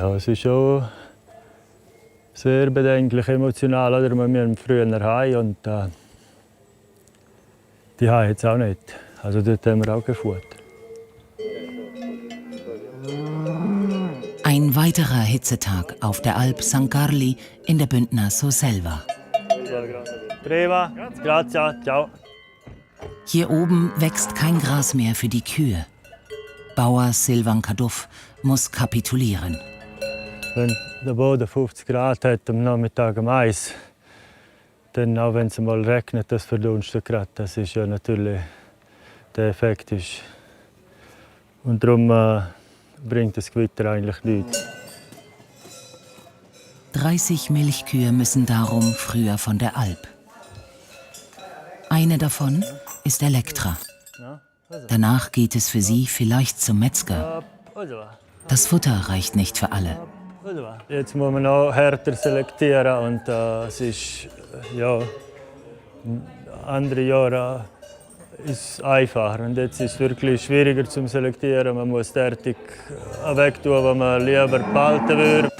Ja, es ist schon sehr bedenklich emotional. Oder? Wir müssen früher heim und die haben jetzt auch nicht. Also dort haben wir auch kein Futter. Ein weiterer Hitzetag auf der Alp San Carli in der Bündner Surselva. Prima, grazie, ciao. Hier oben wächst kein Gras mehr für die Kühe. Bauer Silvan Kaduff muss kapitulieren. Wenn der Boden 50 Grad hat am Nachmittag um 1, dann auch wenn es mal regnet, das verdunstet gerade. Das ist ja natürlich, der Effekt ist. Und darum bringt das Gewitter eigentlich nichts. 30 Milchkühe müssen darum früher von der Alp. Eine davon ist Elektra. Danach geht es für sie vielleicht zum Metzger. Das Futter reicht nicht für alle. Jetzt muss man noch härter selektieren und es ist ja, andere Jahre ist einfacher und jetzt ist es wirklich schwieriger zum Selektieren. Man muss derartig wegtun, was man lieber behalten würde.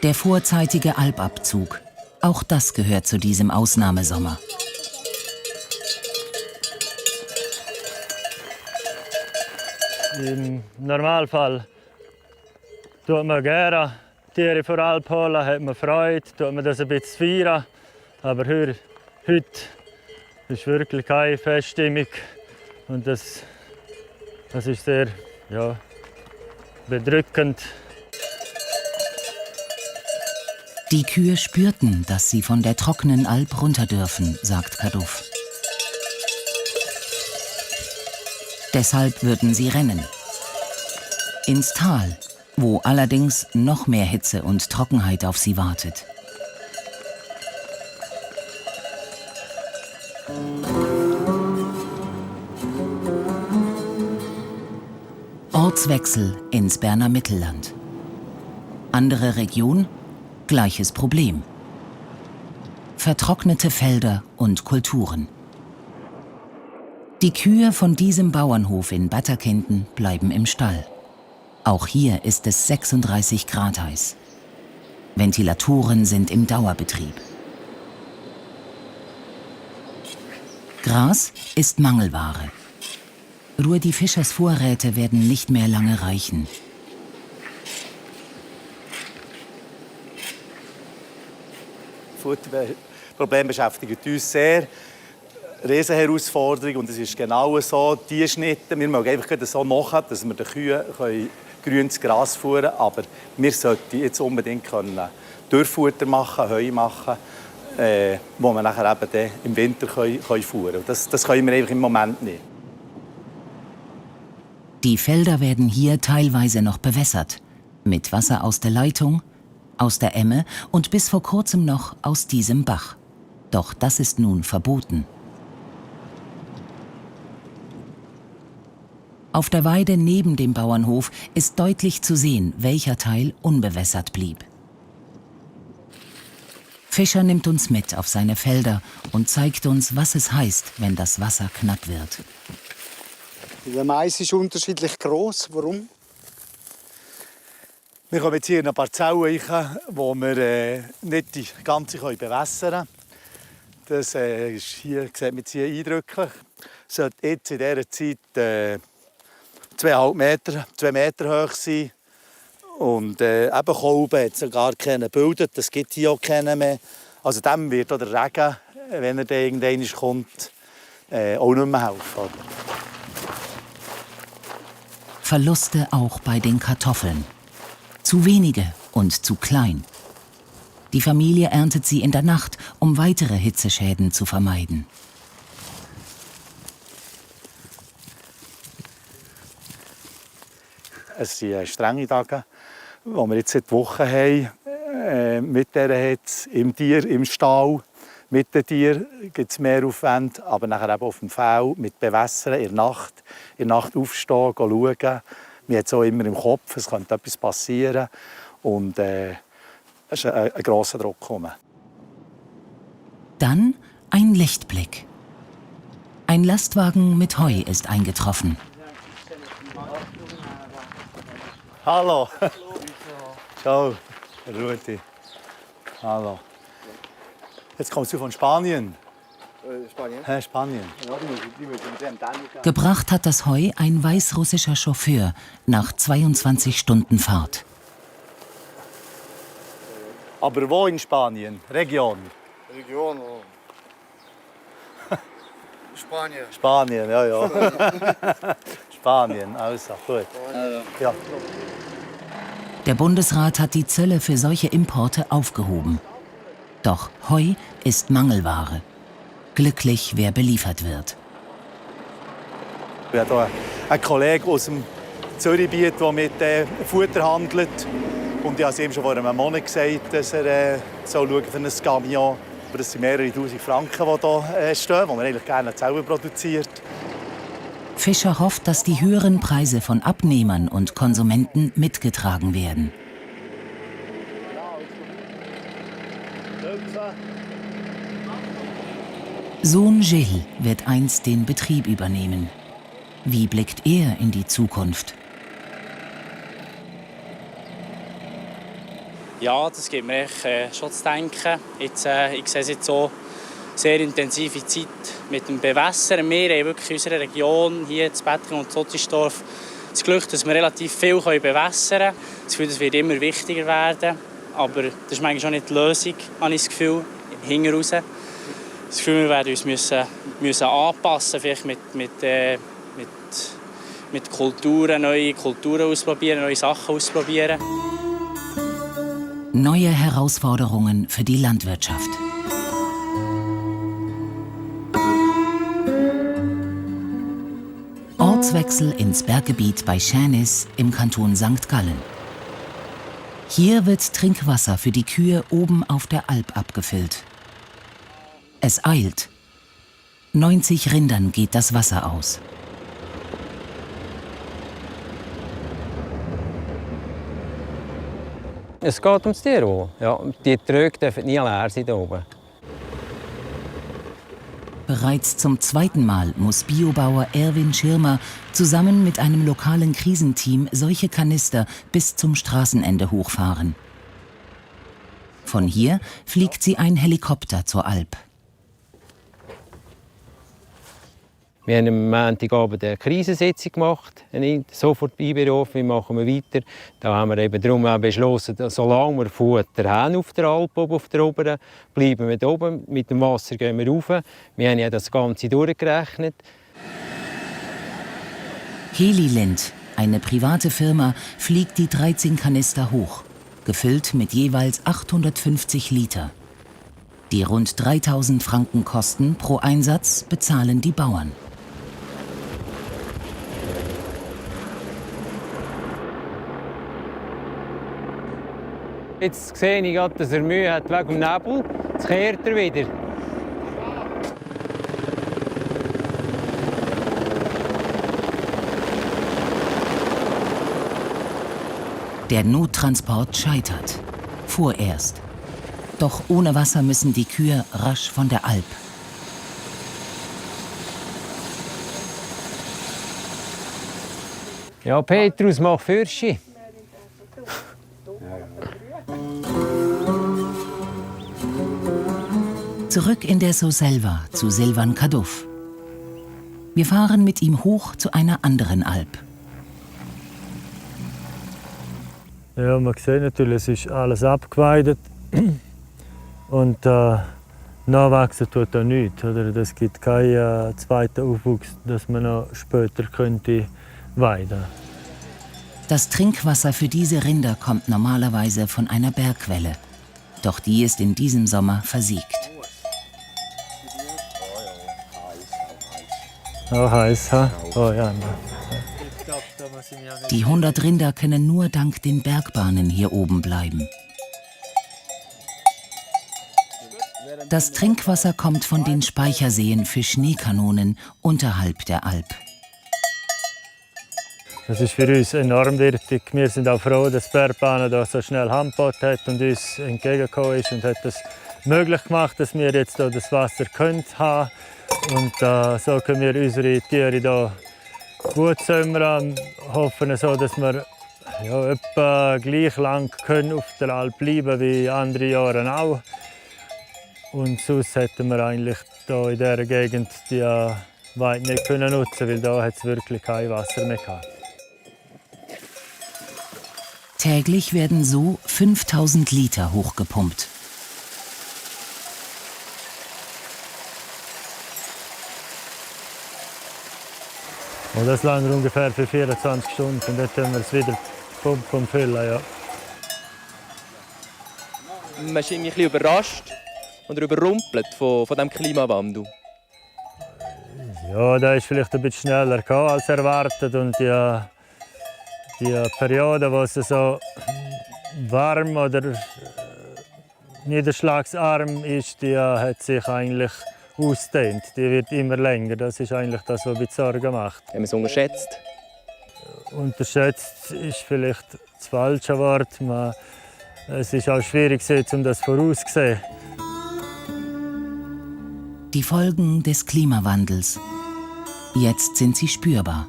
Der vorzeitige Alpabzug. Auch das gehört zu diesem Ausnahmesommer. Im Normalfall tut man gerne Tiere vor Alp holen, hat man Freude, tut man das ein bisschen feiern. Aber heute ist wirklich keine Feststimmung und das ist sehr bedrückend. Die Kühe spürten, dass sie von der trockenen Alp runter dürfen, sagt Kaduff. Deshalb würden sie rennen. Ins Tal, wo allerdings noch mehr Hitze und Trockenheit auf sie wartet. Ortswechsel ins Berner Mittelland. Andere Region, gleiches Problem. Vertrocknete Felder und Kulturen. Die Kühe von diesem Bauernhof in Batterkinden bleiben im Stall. Auch hier ist es 36 Grad heiß. Ventilatoren sind im Dauerbetrieb. Gras ist Mangelware. Rudi Fischers Vorräte werden nicht mehr lange reichen. Futterproblem beschäftigt uns sehr. Riesenherausforderung und es ist genau so, die Schnitte, wir mögen einfach so machen, dass wir den Kühen grünes Gras fuhren, aber wir sollten jetzt unbedingt Dürrfutter machen, Heu machen, wo wir nachher eben dann im Winter fuhren können. Das können wir einfach im Moment nicht. Die Felder werden hier teilweise noch bewässert, mit Wasser aus der Leitung, aus der Emme und bis vor kurzem noch aus diesem Bach. Doch das ist nun verboten. Auf der Weide neben dem Bauernhof ist deutlich zu sehen, welcher Teil unbewässert blieb. Fischer nimmt uns mit auf seine Felder und zeigt uns, was es heißt, wenn das Wasser knapp wird. Der Mais ist unterschiedlich groß. Warum? Wir kommen jetzt hier in eine Parzelle rein, wo wir nicht die ganze bewässern können. Das ist hier, sieht man hier eindrücklich. Es sollte jetzt in dieser Zeit 2 Meter hoch sein. Und eben Kolben hat es gar keine gebildet. Das gibt hier auch keinen mehr. Also dem wird auch der Regen, wenn er dann irgendwann kommt, auch nicht mehr helfen. Verluste auch bei den Kartoffeln. Zu wenige und zu klein. Die Familie erntet sie in der Nacht, um weitere Hitzeschäden zu vermeiden. Es sind strenge Tage, wo wir jetzt seit Wochen haben, mit dieser Hitze, im Stall. Mit den Tieren gibt es mehr Aufwand, aber nachher eben auf dem Feld mit Bewässern in der Nacht aufstehen, schauen. Wir haben es auch immer im Kopf, es könnte etwas passieren. Und es ist ein grosser Druck. Dann ein Lichtblick. Ein Lastwagen mit Heu ist eingetroffen. Hallo. Ciao. Ruti. Hallo. Jetzt kommst du von Spanien. Spanien? Spanien. Gebracht hat das Heu ein weißrussischer Chauffeur nach 22 Stunden Fahrt. Aber wo in Spanien? Region? Region. Spanien. Spanien, ja, ja. Spanien, also gut. Ja. Der Bundesrat hat die Zölle für solche Importe aufgehoben. Doch Heu ist Mangelware. Glücklich, wer beliefert wird. Ich habe hier einen Kollegen aus dem Zürichgebiet, der mit Futter handelt. Und ich habe ihm schon vor einem Monat gesagt, dass er schauen soll für ein Camion. Aber das sind mehrere tausend Franken, die hier stehen, die man eigentlich gerne selber produziert. Fischer hofft, dass die höheren Preise von Abnehmern und Konsumenten mitgetragen werden. Sohn Gilles wird einst den Betrieb übernehmen. Wie blickt er in die Zukunft? Ja, das gibt mir schon zu denken. Jetzt, ich sehe es jetzt so sehr intensive Zeit mit dem Bewässern. Wir haben wirklich in unserer Region, hier in Bettgen und Zotisdorf, das Glück, dass wir relativ viel bewässern können. Das wird immer wichtiger werden. Aber das ist manchmal schon nicht die Lösung, habe ich das Gefühl, hinten raus. Das Gefühl, wir werden uns müssen anpassen, vielleicht mit Kulturen, neue Kulturen ausprobieren, neue Sachen ausprobieren. Neue Herausforderungen für die Landwirtschaft. Ortswechsel ins Berggebiet bei Schänis im Kanton St. Gallen. Hier wird Trinkwasser für die Kühe oben auf der Alp abgefüllt. Es eilt. 90 Rindern geht das Wasser aus. Es geht ums Tierwohl. Ja, die Tröge dürfen nie leer sein hier oben. Bereits zum zweiten Mal muss Biobauer Erwin Schirmer zusammen mit einem lokalen Krisenteam solche Kanister bis zum Straßenende hochfahren. Von hier fliegt sie ein Helikopter zur Alp. Wir haben am Montagabend eine Krisensitzung gemacht, sofort einberufen, wie machen wir weiter. Da haben wir eben darum auch beschlossen, solange wir Futter haben auf der Alp, auf der oberen, bleiben wir da oben. Mit dem Wasser gehen wir rauf. Wir haben ja das Ganze durchgerechnet. Helilind, eine private Firma, fliegt die 13 Kanister hoch, gefüllt mit jeweils 850 Liter. Die rund 3.000 Franken Kosten pro Einsatz bezahlen die Bauern. Jetzt sehe ich gerade, dass er Mühe hat wegen dem Nebel. Jetzt kehrt er wieder. Der Nottransport scheitert. Vorerst. Doch ohne Wasser müssen die Kühe rasch von der Alp. Ja, Petrus, mach Fürschi. Zurück in der Soselva zu Silvan Kaduff. Wir fahren mit ihm hoch zu einer anderen Alp. Ja, man sieht natürlich, es ist alles abgeweidet und nachwachsen tut da nichts. Oder? Es gibt keinen zweiten Aufwuchs, dass man noch später könnte weiden. Das Trinkwasser für diese Rinder kommt normalerweise von einer Bergquelle. Doch die ist in diesem Sommer versiegt. Auch heiß, ha? Oh, ja. Die 100 Rinder können nur dank den Bergbahnen hier oben bleiben. Das Trinkwasser kommt von den Speicherseen für Schneekanonen unterhalb der Alp. Das ist für uns enorm wichtig. Wir sind auch froh, dass die Bergbahn da so schnell Handbot hat und uns entgegengekommen ist und hat das möglich gemacht, dass wir jetzt hier das Wasser haben können. Und so können wir unsere Tiere hier gut sämmern. Hoffen so, dass wir etwa gleich lang können auf der Alp bleiben wie andere Jahre auch. Und sonst hätten wir eigentlich hier in dieser Gegend die Weide nicht nutzen können, weil hier hat es wirklich kein Wasser mehr gehabt. Täglich werden so 5000 Liter hochgepumpt. Und das langt ungefähr für 24 Stunden und dann können wir es wieder pumpen und füllen. Ja. Man ist irgendwie ein bisschen überrascht oder überrumpelt von diesem Klimawandel. Ja, der ist vielleicht ein bisschen schneller gekommen als erwartet und die Periode, wo es so warm oder niederschlagsarm ist, die hat sich eigentlich ausdehnt. Die wird immer länger. Das ist eigentlich das, was mich Sorgen macht. Haben wir es unterschätzt? Unterschätzt ist vielleicht das falsche Wort. Es ist auch schwierig, um das vorauszusehen. Die Folgen des Klimawandels. Jetzt sind sie spürbar.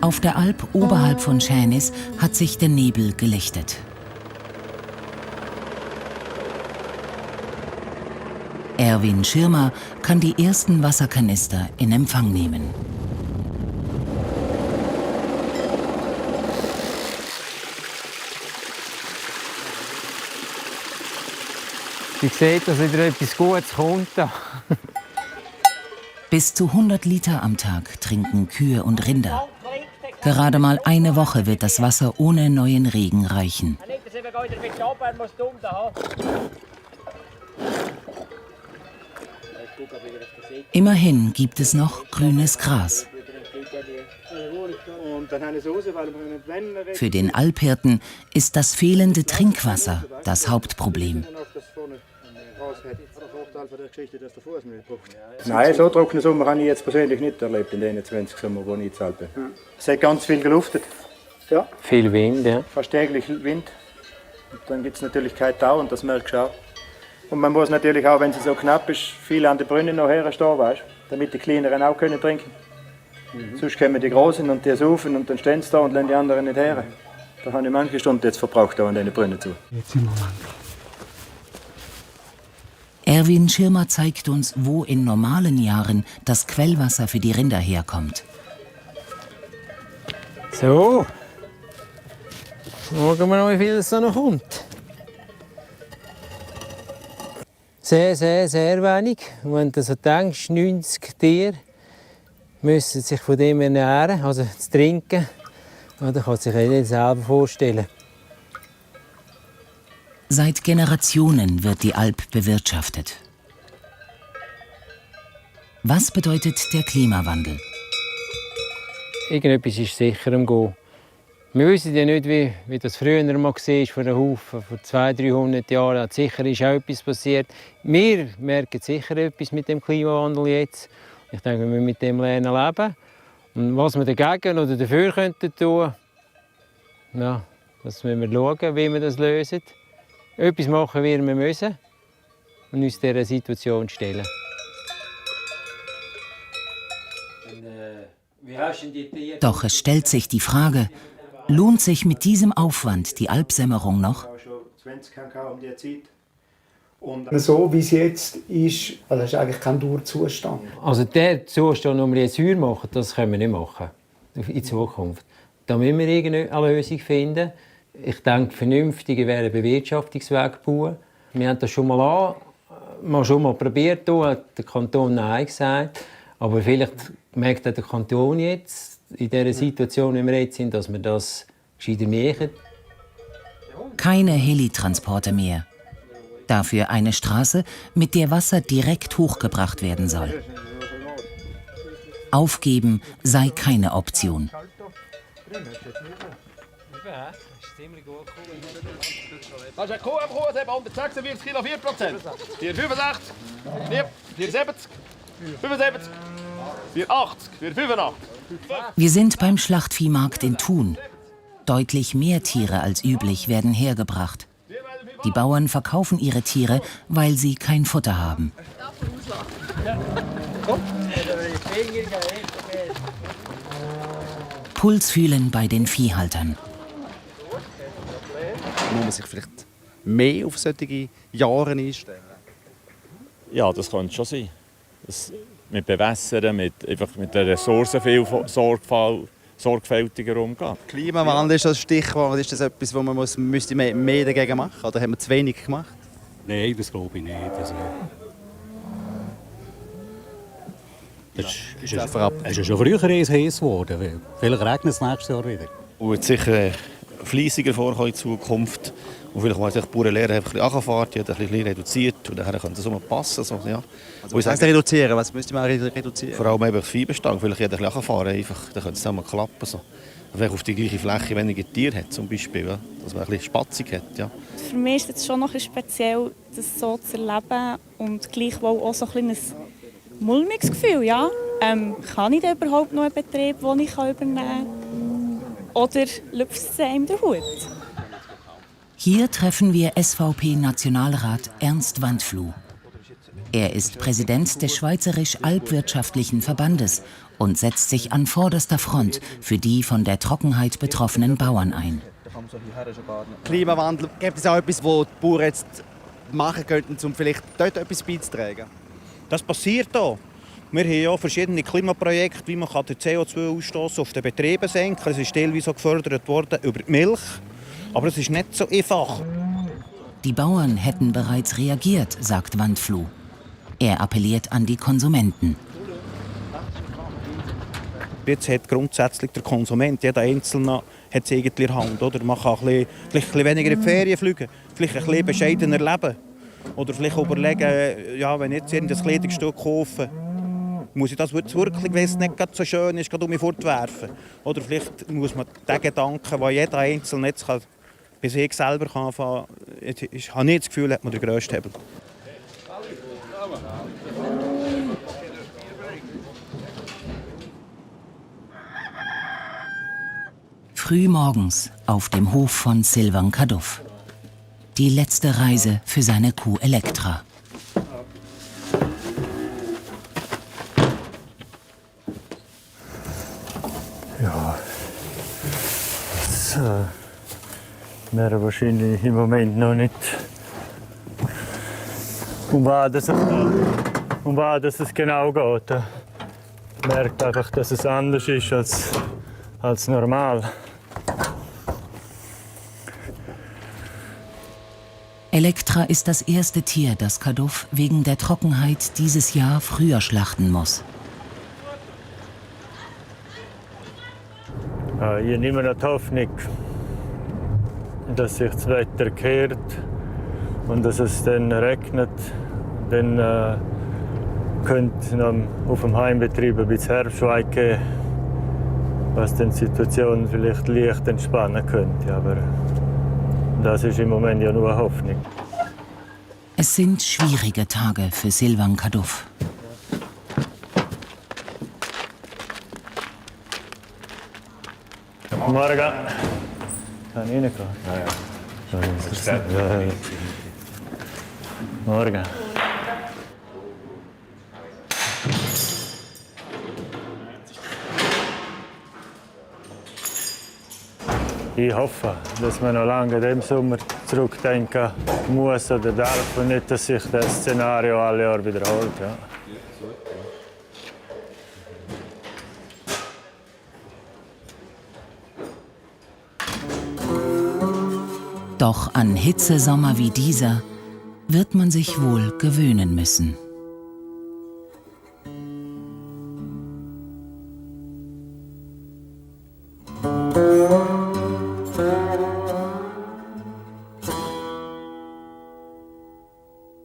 Auf der Alp oberhalb von Schänis hat sich der Nebel gelichtet. Erwin Schirmer kann die ersten Wasserkanister in Empfang nehmen. Ich sehe, dass wieder etwas Gutes kommt. Bis zu 100 Liter am Tag trinken Kühe und Rinder. Gerade mal eine Woche wird das Wasser ohne neuen Regen reichen. Immerhin gibt es noch grünes Gras. Für den Alphirten ist das fehlende Trinkwasser das Hauptproblem. Nein, so trockenen Sommer habe ich jetzt persönlich nicht erlebt in den 20 Sommer, wo ich in Alpen bin. Es hat ganz viel geluftet. Ja. Viel Wind, ja. Fast täglich Wind. Und dann gibt es natürlich keinen Tau und das merkst du auch. Und man muss natürlich auch, wenn es so knapp ist, viel an den Brunnen noch herstehen, weißt, damit die Kleineren auch können trinken können. Sonst kommen die Großen und die saufen und dann stehen sie da und lassen die anderen nicht her. Da habe ich manche Stunden jetzt verbraucht an diesen Brunnen zu. Erwin Schirmer zeigt uns, wo in normalen Jahren das Quellwasser für die Rinder herkommt. So. Schauen wir mal, wie viel es da noch kommt. Sehr, sehr, sehr wenig. Und wenn du so denkst, 90 Tiere müssen sich von dem ernähren, also zu trinken, dann kann sich jeder selber vorstellen. Seit Generationen wird die Alp bewirtschaftet. Was bedeutet der Klimawandel? Irgendetwas ist sicher am Gehen. Wir wissen ja nicht, wie das früher mal war, vor einem Haufen, vor 200-300 Jahren. Sicher ist auch etwas passiert. Wir merken sicher etwas mit dem Klimawandel jetzt. Ich denke, wir müssen mit dem lernen leben. Und was wir dagegen oder dafür tun könnten, ja, das müssen wir schauen, wie wir das lösen. Etwas machen wir müssen und uns dieser Situation stellen. Doch es stellt sich die Frage, lohnt sich mit diesem Aufwand die Alpsämmerung noch? So wie es jetzt ist, also das ist eigentlich kein Dauerzustand. Also der Zustand, den wir jetzt heute machen, das können wir nicht machen in Zukunft. Da müssen wir irgendeine Lösung finden. Ich denke, vernünftiger wäre ein Bewirtschaftungsweg bauen. Wir haben das schon mal probiert, hat der Kanton Nein gesagt. Aber vielleicht merkt der Kanton jetzt, in dieser Situation, in der wir jetzt sind, dass wir das gescheiter machen. Keine Helitransporte mehr. Dafür eine Straße, mit der Wasser direkt hochgebracht werden soll. Aufgeben sei keine Option. Das ist eine Kuh am Kuh, 146 Kilo, 4%. 465, 470, 75. 480, 485. Wir sind beim Schlachtviehmarkt in Thun. Deutlich mehr Tiere als üblich werden hergebracht. Die Bauern verkaufen ihre Tiere, weil sie kein Futter haben. Puls fühlen bei den Viehhaltern. Muss man sich vielleicht mehr auf solche Jahre einstellen? Ja, das könnte schon sein. Mit Bewässern, mit den Ressourcen viel sorgfältiger umgehen. Klimawandel ist das Stichwort. Ist das etwas, wo man müsste mehr dagegen machen müsste? Oder haben wir zu wenig gemacht? Nein, das glaube ich nicht. Es ist schon früher heiß geworden. Vielleicht regnet es nächstes Jahr wieder. Und wird sicher fleissiger vorkommen in Zukunft. Und vielleicht wollen sich die Bauern lernen, einfach ein bisschen runterfahren, die haben ein bisschen reduziert. Und dann könnte es immer passen. So, ja. Was heißt reduzieren? Was müsste man reduzieren? Vor allem eben das Viehbestand. Vielleicht jeder ein bisschen runterfahren. Einfach. Dann könnte es dann mal klappen. So. Vielleicht auf die gleiche Fläche weniger Tiere hat, zum Beispiel. Ja. Dass man ein bisschen Spatzig hat. Ja. Für mich ist es schon noch ein speziell, das so zu erleben. Und gleichwohl auch so ein mulmiges Gefühl. Ja? Kann ich denn überhaupt noch einen Betrieb, den ich übernehmen kann? Oder lüpft es einem den Hut? Hier treffen wir SVP-Nationalrat Ernst Wandfluh. Er ist Präsident des Schweizerisch-Alpwirtschaftlichen Verbandes und setzt sich an vorderster Front für die von der Trockenheit betroffenen Bauern ein. Klimawandel, gibt es auch etwas, was die Bauern jetzt machen könnten, um vielleicht dort etwas beizutragen? Das passiert auch. Wir haben ja verschiedene Klimaprojekte, wie man den CO2-Ausstoß auf den Betrieben senken kann. Es ist teilweise auch gefördert worden über die Milch. Aber es ist nicht so einfach. Die Bauern hätten bereits reagiert, sagt Wandfluh. Er appelliert an die Konsumenten. Jetzt hat grundsätzlich der Konsument, jeder Einzelne, hat es irgendwie in der Hand. Oder? Man kann vielleicht ein bisschen weniger in die Ferien fliegen, vielleicht ein bisschen bescheidener leben. Oder vielleicht überlegen, ja, wenn ich jetzt irgendein Kleidungsstück kaufe, muss ich das wirklich, wenn es nicht so schön ist, um mich fortwerfen. Oder vielleicht muss man den Gedanken, den jeder Einzelne jetzt bei sich selber anfangen kann, ich habe nicht das Gefühl, hat man den grössten Hebel. Früh morgens auf dem Hof von Silvan Kaduff. Die letzte Reise für seine Kuh Elektra. Ja, das wäre wahrscheinlich im Moment noch nicht. Um was es genau geht. Man merkt einfach, dass es anders ist als normal. Elektra ist das erste Tier, das Kaduff wegen der Trockenheit dieses Jahr früher schlachten muss. Ich nehme noch die Hoffnung, dass sich das Wetter kehrt und dass es dann regnet. Dann könnte es auf dem Heimbetrieb ein bisschen Herbstweih geben, was die Situation vielleicht leicht entspannen könnte. Aber das ist im Moment ja nur eine Hoffnung. Es sind schwierige Tage für Silvan Kaduff. Guten Morgen. Kann ich reingehen? Ja. Morgen. Ich hoffe, dass man noch lange in diesem Sommer zurückdenken muss oder darf und nicht, dass sich das Szenario alle Jahre wiederholt. Ja. Doch an Hitzesommer wie dieser wird man sich wohl gewöhnen müssen.